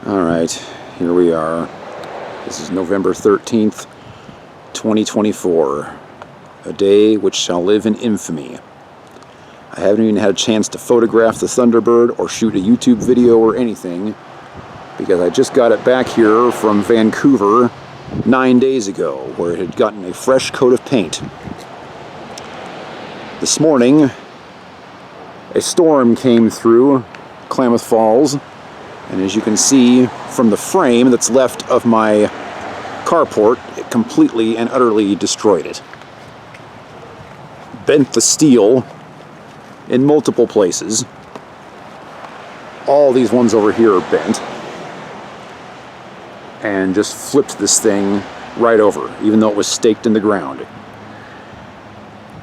Alright, here we are. This is November 13th, 2024. A day which shall live in infamy. I haven't even had a chance to photograph the Thunderbird or shoot a YouTube video or anything, because I just got it back here from Vancouver 9 days ago, where it had gotten a fresh coat of paint. This morning, a storm came through Klamath Falls, and as you can see from the frame that's left of my carport, it completely and utterly destroyed it. Bent the steel in multiple places. All these ones over here are bent. And just flipped this thing right over, even though it was staked in the ground.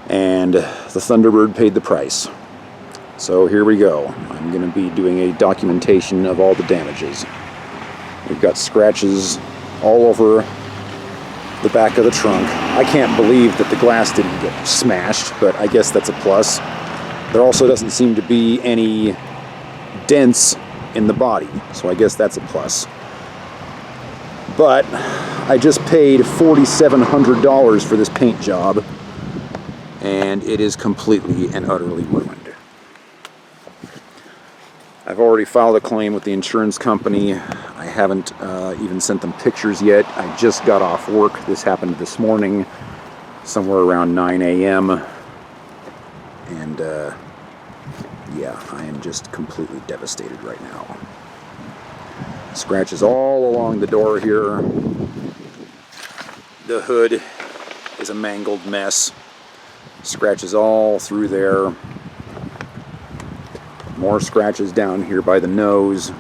And the Thunderbird paid the price. So here we go. I'm going to be doing a documentation of all the damages. We've got scratches all over the back of the trunk. I can't believe that the glass didn't get smashed, but I guess that's a plus. There also doesn't seem to be any dents in the body, so I guess that's a plus. But I just paid $4,700 for this paint job, and it is completely and utterly ruined. I've already filed a claim with the insurance company. I haven't even sent them pictures yet. I just got off work. This happened this morning, somewhere around 9 a.m. And yeah, I am just completely devastated right now. Scratches all along the door here. The hood is a mangled mess. Scratches all through there. More scratches down here by the nose.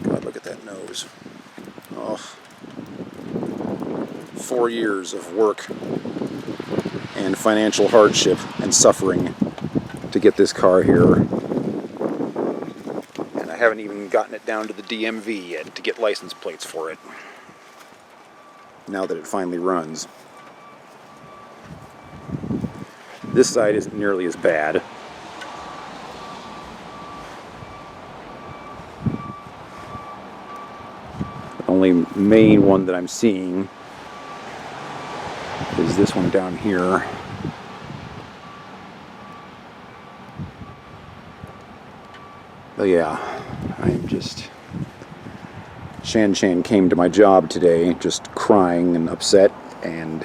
God, look at that nose. Oh. 4 years of work and financial hardship and suffering to get this car here. And I haven't even gotten it down to the DMV yet to get license plates for it. Now that it finally runs. This side isn't nearly as bad. The only main one that I'm seeing is this one down here. But yeah, I'm just... Shan came to my job today just crying and upset, and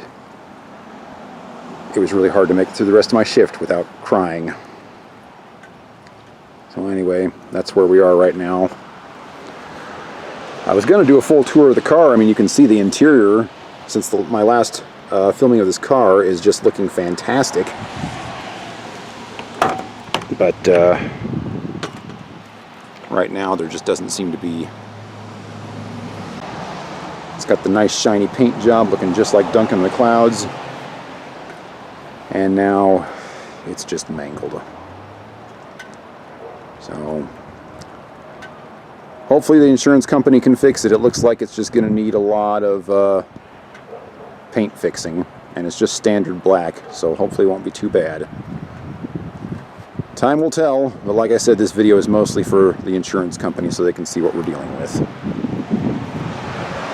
it was really hard to make it through the rest of my shift without crying. So anyway, that's where we are right now. I was going to do a full tour of the car. I mean, you can see the interior, since my last filming of this car is just looking fantastic. But right now there just doesn't seem to be... It's got the nice shiny paint job looking just like Duncan MacLeod's, and now it's just mangled. So hopefully the insurance company can fix it. It looks like it's just going to need a lot of paint fixing, and it's just standard black, so hopefully it won't be too bad. Time will tell, but like I said, this video is mostly for the insurance company so they can see what we're dealing with.